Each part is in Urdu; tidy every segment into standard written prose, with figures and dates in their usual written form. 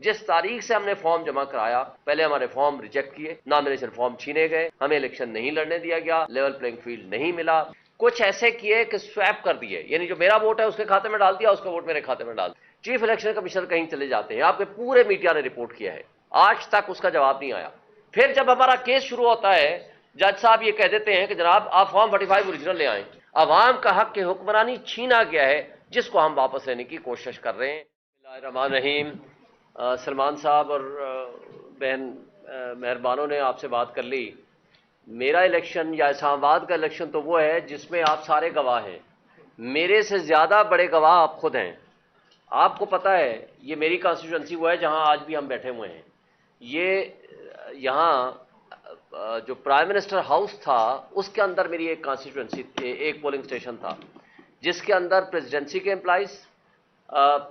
جس تاریخ سے ہم نے فارم جمع کرایا پہلے ہمارے فارم ریجیکٹ کیے، نامینیشن فارم چھینے گئے، ہمیں الیکشن نہیں لڑنے دیا گیا، لیول پلینگ فیلڈ نہیں ملا، کچھ ایسے کیے کہ سویپ کر دیے، یعنی جو میرا ووٹ ہے اس کے کھاتے میں ڈال دیا، اس کا ووٹ میرے کھاتے میں ڈال دیا۔ چیف الیکشن کمشنر کہیں چلے جاتے ہیں، آپ کے پورے میڈیا نے رپورٹ کیا ہے، آج تک اس کا جواب نہیں آیا۔ پھر جب ہمارا کیس شروع ہوتا ہے، جج صاحب یہ کہہ دیتے ہیں کہ جناب آپ فارم 45 اوریجنل لے آئیں، عوام کا حق کے حکمرانی چھینا گیا ہے جس کو ہم واپس لینے کی کوشش کر رہے ہیں۔ بسم اللہ الرحمن الرحیم۔ سلمان صاحب اور بہن مہربانوں نے آپ سے بات کر لی۔ میرا الیکشن یا اسلام آباد کا الیکشن تو وہ ہے جس میں آپ سارے گواہ ہیں، میرے سے زیادہ بڑے گواہ آپ خود ہیں۔ آپ کو پتہ ہے یہ میری کانسٹیٹوئنسی وہ ہے جہاں آج بھی ہم بیٹھے ہوئے ہیں۔ یہ یہاں جو پرائم منسٹر ہاؤس تھا اس کے اندر میری ایک کانسٹیٹوئنسی، ایک پولنگ اسٹیشن تھا جس کے اندر پریزیڈنسی کے امپلائیز،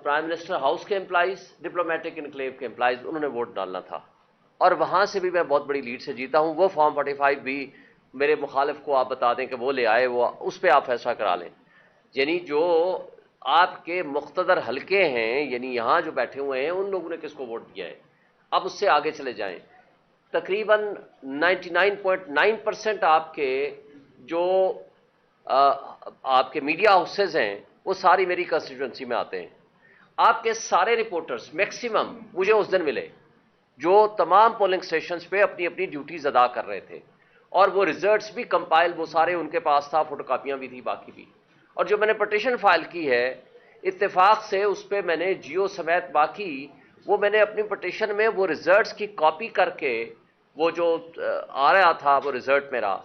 پرائم منسٹر ہاؤس کے امپلائیز، ڈپلومیٹک انکلیو کے امپلائیز، انہوں نے ووٹ ڈالنا تھا، اور وہاں سے بھی میں بہت بڑی لیڈ سے جیتا ہوں۔ وہ فارم 45 بھی میرے مخالف کو آپ بتا دیں کہ وہ لے آئے، وہ اس پہ آپ فیصلہ کرا لیں۔ یعنی جو آپ کے مقتدر حلقے ہیں، یعنی یہاں جو بیٹھے ہوئے ہیں، ان لوگوں نے کس کو ووٹ دیا ہے۔ اب اس سے آگے چلے جائیں، تقریباً 99.9% آپ کے جو آپ کے میڈیا ہاؤسز ہیں وہ ساری میری کنسٹیٹوئنسی میں آتے ہیں۔ آپ کے سارے رپورٹرز میکسیمم مجھے اس دن ملے جو تمام پولنگ سٹیشنز پہ اپنی اپنی ڈیوٹیز ادا کر رہے تھے، اور وہ ریزلٹس بھی کمپائل وہ سارے ان کے پاس تھا، فوٹو کاپیاں بھی تھی باقی بھی۔ اور جو میں نے پٹیشن فائل کی ہے اتفاق سے اس پہ میں نے جیو سمیت باقی وہ میں نے اپنی پٹیشن میں وہ ریزلٹس کی کاپی کر کے، وہ جو آ رہا تھا وہ ریزلٹ میرا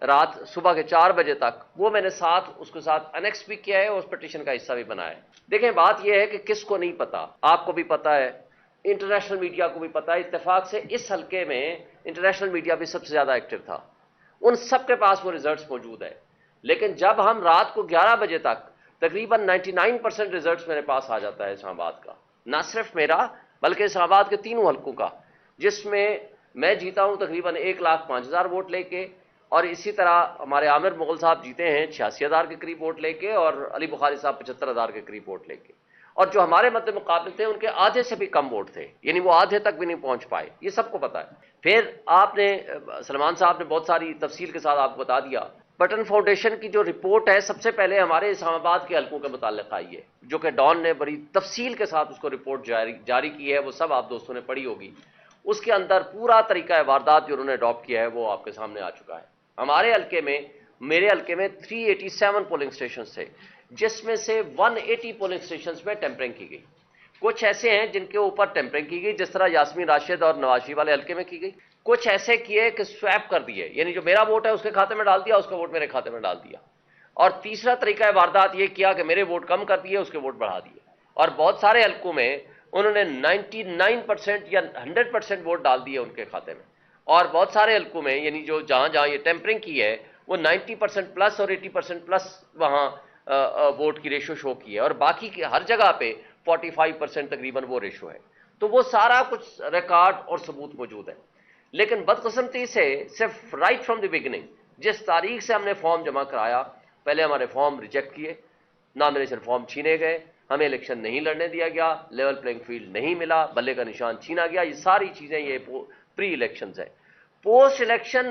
رات صبح کے 4 بجے تک، وہ میں نے ساتھ اس کے ساتھ انیکس بھی کیا ہے اور اس پٹیشن کا حصہ بھی بنایا ہے۔ دیکھیں بات یہ ہے کہ کس کو نہیں پتا، آپ کو بھی پتا ہے، انٹرنیشنل میڈیا کو بھی پتا ہے، اتفاق سے اس حلقے میں انٹرنیشنل میڈیا بھی سب سے زیادہ ایکٹیو تھا، ان سب کے پاس وہ ریزلٹس موجود ہے۔ لیکن جب ہم رات کو 11 بجے تک تقریباً 99% ریزلٹس میرے پاس آ جاتا ہے اسلام آباد کا، نہ صرف میرا بلکہ اسلام آباد کے تینوں حلقوں کا، جس میں میں جیتا ہوں تقریباً 1,05,000 ووٹ لے کے، اور اسی طرح ہمارے عامر مغل صاحب جیتے ہیں 86,000 کے قریب ووٹ لے کے، اور علی بخاری صاحب 75,000 کے قریب ووٹ لے کے، اور جو ہمارے مد مقابل تھے ان کے آدھے سے بھی کم ووٹ تھے، یعنی وہ آدھے تک بھی نہیں پہنچ پائے، یہ سب کو پتا ہے۔ پھر آپ نے سلمان صاحب نے بہت ساری تفصیل کے ساتھ آپ کو بتا دیا۔ بٹن فاؤنڈیشن کی جو رپورٹ ہے سب سے پہلے ہمارے اسلام آباد کے حلقوں کے متعلق آئی ہے، جو کہ ڈان نے بڑی تفصیل کے ساتھ اس کو رپورٹ جاری کی ہے، وہ سب آپ دوستوں نے پڑھی ہوگی۔ اس کے اندر پورا طریقہ واردات جو انہوں نے اڈاپٹ کیا ہے وہ آپ کے سامنے آ چکا ہے۔ ہمارے حلقے میں، میرے حلقے میں 387 پولنگ سٹیشنز تھے، جس میں سے 180 پولنگ سٹیشنز میں ٹیمپرنگ کی گئی۔ کچھ ایسے ہیں جن کے اوپر ٹیمپرنگ کی گئی، جس طرح یاسمین راشد اور نواز شریف والے حلقے میں کی گئی۔ کچھ ایسے کیے کہ سویپ کر دیے، یعنی جو میرا ووٹ ہے اس کے کھاتے میں ڈال دیا، اس کا ووٹ میرے کھاتے میں ڈال دیا۔ اور تیسرا طریقہ واردات یہ کیا کہ میرے ووٹ کم کر دیے، اس کے ووٹ بڑھا دیے۔ اور بہت سارے حلقوں میں انہوں نے 99% یا 100% ووٹ ڈال دیے ان کے کھاتے میں، اور بہت سارے حلقوں میں یعنی جو جہاں جہاں یہ ٹیمپرنگ کی ہے وہ 90% پلس اور 80% پلس وہاں ووٹ کی ریشو شو کی ہے، اور باقی کی ہر جگہ پہ 45% تقریباً وہ ریشو ہے۔ تو وہ سارا کچھ ریکارڈ اور ثبوت موجود ہے۔ لیکن بدقسمتی سے صرف رائٹ فرام دی بگننگ جس تاریخ سے ہم نے فارم جمع کرایا پہلے ہمارے فارم ریجیکٹ کیے، نامینیشن فارم چھینے گئے، ہمیں الیکشن نہیں لڑنے دیا گیا، لیول پلینگ فیلڈ نہیں ملا، بلے کا نشان چھینا گیا، یہ ساری چیزیں یہ پری الیکشنز ہیں۔ پوسٹ الیکشن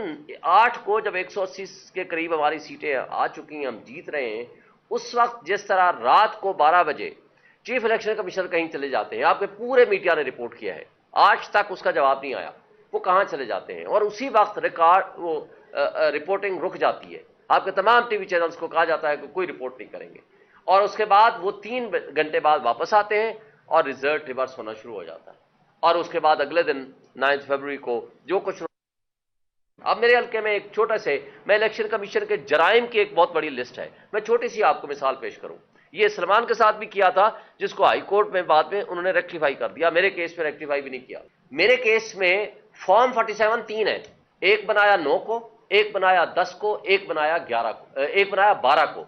8 کو جب 180 کے قریب ہماری سیٹیں آ چکی ہیں، ہم جیت رہے ہیں، اس وقت جس طرح رات کو 12 بجے چیف الیکشن کمشنر کہیں چلے جاتے ہیں، آپ کے پورے میڈیا نے رپورٹ کیا ہے، آج تک اس کا جواب نہیں آیا، وہ کہاں چلے جاتے ہیں، اور اسی وقت ریکارڈ وہ رپورٹنگ رک جاتی ہے، آپ کے تمام ٹی وی چینلز کو کہا جاتا ہے کہ کوئی رپورٹ نہیں کریں گے، اور اس کے بعد وہ 3 گھنٹے بعد واپس آتے ہیں اور ریزلٹ ریورس ہونا شروع ہو جاتا ہے، اور اس کے بعد اگلے دن 9 فروری کو جو کچھ۔ اب میرے حلقے میں ایک چھوٹا سے، میں الیکشن کمیشن کے جرائم کی ایک بہت بڑی لسٹ ہے، میں چھوٹی سی آپ کو مثال پیش کروں۔ یہ سلمان کے ساتھ بھی کیا تھا، جس کو ہائی کورٹ میں بعد میں انہوں نے ریکٹیفائی کر دیا، میرے کیس میں ریکٹیفائی بھی نہیں کیا۔ میرے کیس میں فارم 47 3 ہے، ایک بنایا 9 کو، ایک بنایا 10 کو، ایک بنایا 11 کو، ایک بنایا 12 کو۔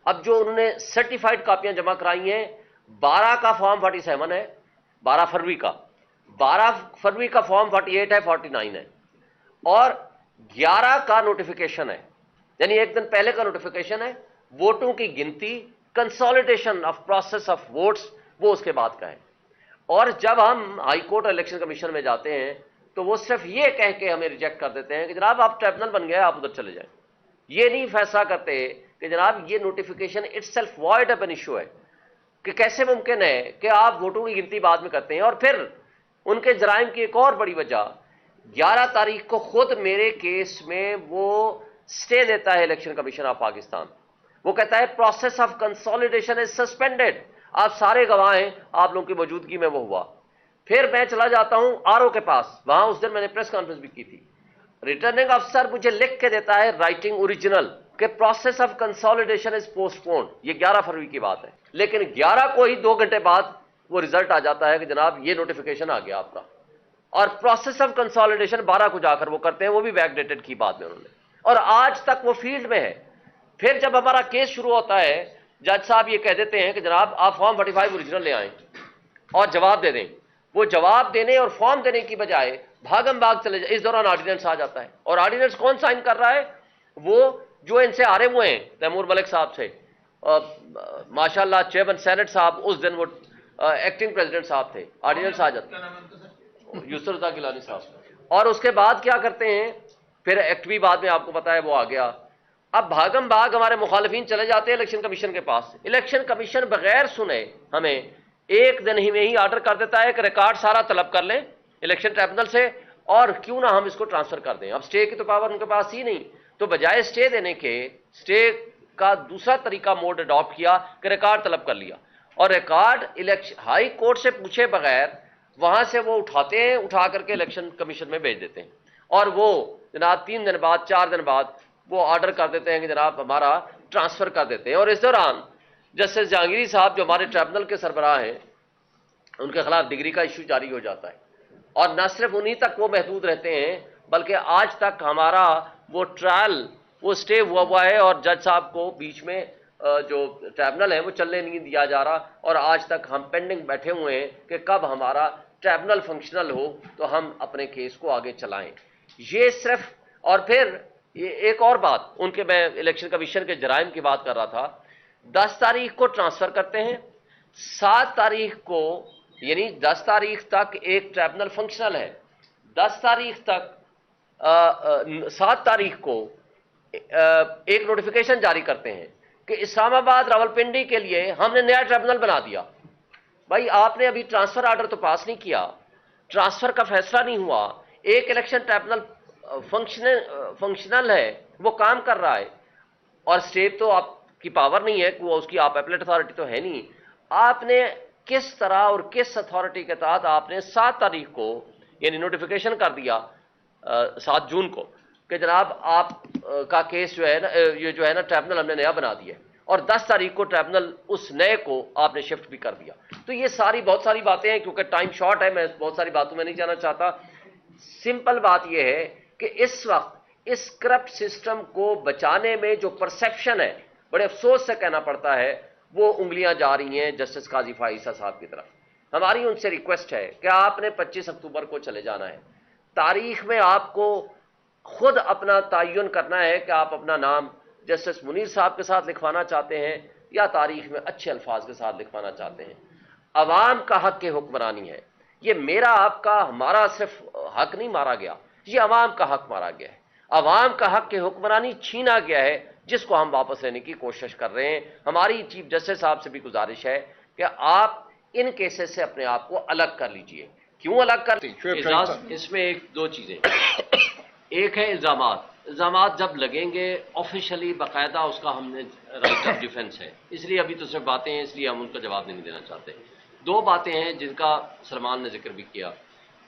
اب جو انہوں نے سرٹیفائڈ کاپیاں جمع کرائی ہیں، 12 کا فارم 47 ہے، 12 فروری کا، 12 فروری کا فارم 48 ہے، 49 ہے، اور 11 کا نوٹیفیکیشن ہے، یعنی ایک دن پہلے کا نوٹیفیکیشن ہے، ووٹوں کی گنتی، consolidation of process of votes وہ اس کے بعد کا ہے۔ اور جب ہم ہائی کورٹ الیکشن کمیشن میں جاتے ہیں تو وہ صرف یہ کہہ کے ہمیں ریجیکٹ کر دیتے ہیں کہ جناب آپ ٹریبونل بن گئے, آپ ادھر چلے جائیں. یہ نہیں فیصلہ کرتے کہ جناب یہ notification itself void ab initio ہے, کہ کیسے ممکن ہے کہ آپ ووٹوں کی گنتی بعد میں کرتے ہیں. اور پھر ان کے جرائم کی ایک اور بڑی وجہ, 11 تاریخ کو خود میرے کیس میں وہ سٹے دیتا ہے الیکشن کمیشن آف پاکستان. وہ کہتا ہے process of consolidation is suspended, آپ سارے گواہ ہیں, آپ لوگوں کی موجودگی میں وہ ہوا. پھر میں چلا جاتا ہوں آر او کے پاس, وہاں اس دن میں نے پریس کانفرنس بھی کی تھی. ریٹرننگ افسر مجھے لکھ کے دیتا ہے رائٹنگ اوریجنل کہ process of consolidation is postponed. یہ 11 فروری کی بات ہے, لیکن 11 کو ہی 2 گھنٹے بعد وہ ریزلٹ آ جاتا ہے کہ جناب یہ نوٹیفیکیشن آ گیا آپ کا. اور پروسیس آف کنسالیڈیشن 12 کو جا کر وہ کرتے ہیں, وہ بھی بیک ڈیٹڈ کی بعد میں انہوں نے, اور آج تک وہ فیلڈ میں ہے. پھر جب ہمارا کیس شروع ہوتا ہے, جج صاحب یہ کہہ دیتے ہیں کہ جناب آپ فارم 45 اوریجنل لے آئیں اور جواب دے دیں. وہ جواب دینے اور فارم دینے کی بجائے بھاگم بھاگ چلے جائے. اس دوران آرڈیننس آ جاتا ہے, اور آرڈیننس کون سائن کر رہا ہے؟ وہ جو ان سے آرے ہوئے ہیں تیمور ملک صاحب سے, ماشاء اللہ چیئرمین سینٹ صاحب, اس دن وہ ایکٹنگ پریزیڈنٹ صاحب تھے. آرڈیننس آ جاتا ہے یوسف رضا گیلانی صاحب. اور اس کے بعد کیا کرتے ہیں, پھر ایکٹ بھی بعد میں آپ کو پتا ہے وہ آ گیا. اب بھاگم بھاگ ہمارے مخالفین چلے جاتے ہیں الیکشن کمیشن کے پاس. الیکشن کمیشن بغیر سنے ہمیں ایک دن ہی میں ہی آرڈر کر دیتا ہے کہ ریکارڈ سارا طلب کر لیں الیکشن ٹریبونل سے, اور کیوں نہ ہم اس کو ٹرانسفر کر دیں. اب سٹے کی تو پاور ان کے پاس ہی نہیں, تو بجائے سٹے دینے کے سٹے کا دوسرا طریقہ موڈ اڈاپٹ کیا کہ ریکارڈ طلب کر لیا, اور ریکارڈ ہائی کورٹ سے پوچھے بغیر وہاں سے وہ اٹھاتے ہیں, اٹھا کر کے الیکشن کمیشن میں بھیج دیتے ہیں. اور وہ جناب 3 دن بعد 4 دن بعد وہ آرڈر کر دیتے ہیں کہ جناب ہمارا ٹرانسفر کر دیتے ہیں. اور اس دوران جسٹس جہانگیری صاحب جو ہمارے ٹریبونل کے سربراہ ہیں, ان کے خلاف ڈگری کا ایشو جاری ہو جاتا ہے, اور نہ صرف انہی تک وہ محدود رہتے ہیں بلکہ آج تک ہمارا وہ ٹرائل وہ سٹے ہوا ہے, اور جج صاحب کو بیچ میں جو ٹریبونل ہے وہ چلنے نہیں دیا جا رہا, اور آج تک ہم پینڈنگ بیٹھے ہوئے ہیں کہ کب ہمارا ٹریبونل فنکشنل ہو تو ہم اپنے کیس کو آگے چلائیں. یہ صرف, اور پھر ایک اور بات, ان کے میں الیکشن کمیشن کے جرائم کی بات کر رہا تھا. 10 تاریخ کو ٹرانسفر کرتے ہیں, 7 تاریخ کو, یعنی 10 تاریخ تک ایک ٹریبونل فنکشنل ہے, 10 تاریخ تک 7 تاریخ کو ایک نوٹیفیکیشن جاری کرتے ہیں کہ اسلام آباد راولپنڈی کے لیے ہم نے نیا ٹریبونل بنا دیا. بھائی آپ نے ابھی ٹرانسفر آرڈر تو پاس نہیں کیا, ٹرانسفر کا فیصلہ نہیں ہوا, ایک الیکشن ٹریبونل فنکشنل ہے, وہ کام کر رہا ہے, اور اسٹیٹ تو آپ کی پاور نہیں ہے, وہ اس کی آپ ایپلیٹ اتھارٹی تو ہے نہیں. آپ نے کس طرح اور کس اتھارٹی کے تحت آپ نے 7 تاریخ کو یعنی نوٹیفیکیشن کر دیا 7 جون کو کہ جناب آپ کا کیس جو ہے نا, یہ جو ہے نا ٹریبونل ہم نے نیا بنا دیا, اور 10 تاریخ کو ٹریبونل اس نئے کو آپ نے شفٹ بھی کر دیا. تو یہ ساری بہت ساری باتیں ہیں, کیونکہ ٹائم شارٹ ہے, میں بہت ساری باتوں میں نہیں جانا چاہتا. سمپل بات یہ ہے کہ اس وقت اس کرپٹ سسٹم کو بچانے میں جو پرسیپشن ہے, بڑے افسوس سے کہنا پڑتا ہے, وہ انگلیاں جا رہی ہیں جسٹس قاضی فائزہ صاحب کی طرف. ہماری ان سے ریکویسٹ ہے کہ آپ نے 25 اکتوبر کو چلے جانا ہے, تاریخ میں آپ کو خود اپنا تعین کرنا ہے کہ آپ اپنا نام جسٹس منیر صاحب کے ساتھ لکھوانا چاہتے ہیں یا تاریخ میں اچھے الفاظ کے ساتھ لکھوانا چاہتے ہیں. عوام کا حق کے حکمرانی ہے, یہ میرا آپ کا ہمارا صرف حق نہیں مارا گیا, یہ عوام کا حق مارا گیا ہے. عوام کا حق کے حکمرانی چھینا گیا ہے, جس کو ہم واپس لینے کی کوشش کر رہے ہیں. ہماری چیف جسٹس صاحب سے بھی گزارش ہے کہ آپ ان کیسز سے اپنے آپ کو الگ کر لیجئے. کیوں الگ کر؟ اس میں 2 چیزیں. ایک ہے الزامات جب لگیں گے آفیشلی باقاعدہ اس کا ہم نے رائٹ آف ڈیفنس ہے, اس لیے ابھی تو صرف باتیں ہیں, اس لیے ہم ان کا جواب نہیں دینا چاہتے. 2 باتیں ہیں جن کا سلمان نے ذکر بھی کیا.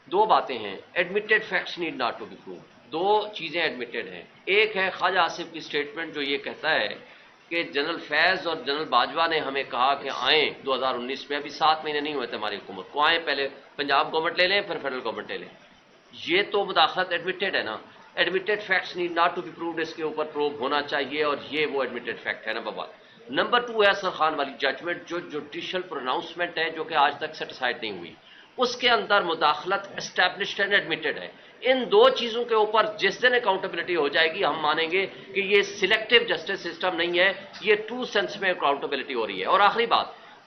2 باتیں ہیں. Admitted facts need not to be proved. 2 چیزیں ایڈمیٹڈ ہیں. ایک ہے خواجہ آصف کی سٹیٹمنٹ جو یہ کہتا ہے کہ جنرل فیض اور جنرل باجوہ نے ہمیں کہا کہ آئیں 2019 میں, ابھی 7 مہینے نہیں ہوئے تھے ہماری حکومت کو, آئیں پہلے پنجاب گورنمنٹ لے لیں پھر فیڈرل گورنمنٹ لے لیں. یہ تو مداخلت ایڈمیٹڈ ہے نا. Admitted facts need not to be proved, اس کے اوپر پروو ہونا چاہیے, اور یہ وہ ایڈمیٹڈ فیکٹ ہے. نمبر 1. نمبر 2 ہے حسن خان والی ججمنٹ, جو جوڈیشل پروناؤنسمنٹ ہے, جو کہ آج تک سیٹسفائڈ نہیں ہوئی. اس کے اندر مداخلت اسٹیبلشڈ اینڈ ایڈمیٹڈ ہے. ان 2 چیزوں کے اوپر جس دن اکاؤنٹیبلٹی ہو جائے گی, ہم مانیں گے کہ یہ سلیکٹو جسٹس سسٹم نہیں ہے, یہ ٹرو سینس میں اکاؤنٹیبلٹی ہو رہی ہے. اور آخری بات,